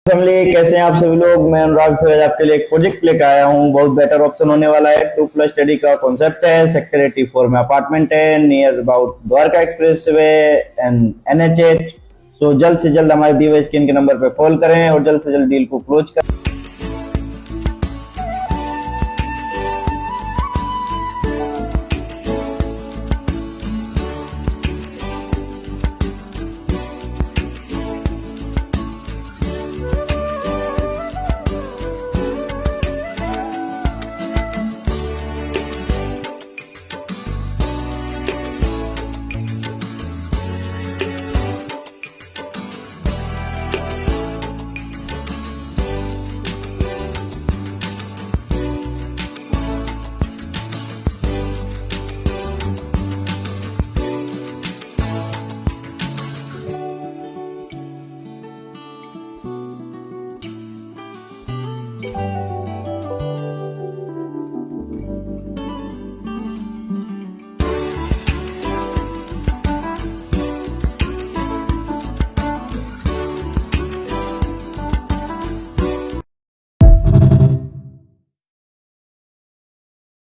Family, कैसे हैं आप सभी लोग। मैं अनुराग फिर आपके लिए एक प्रोजेक्ट लेकर आया हूं। बहुत बेटर ऑप्शन होने वाला है। 2+ स्टडी का कॉन्सेप्ट है। सेक्टर 84 में अपार्टमेंट है, near about Dwarka express way and NH8। तो जल्द से जल्द हमारे दिए हुए स्क्रीन के नंबर पर कॉल करें और जल्द से जल्द डील को क्लोज करें।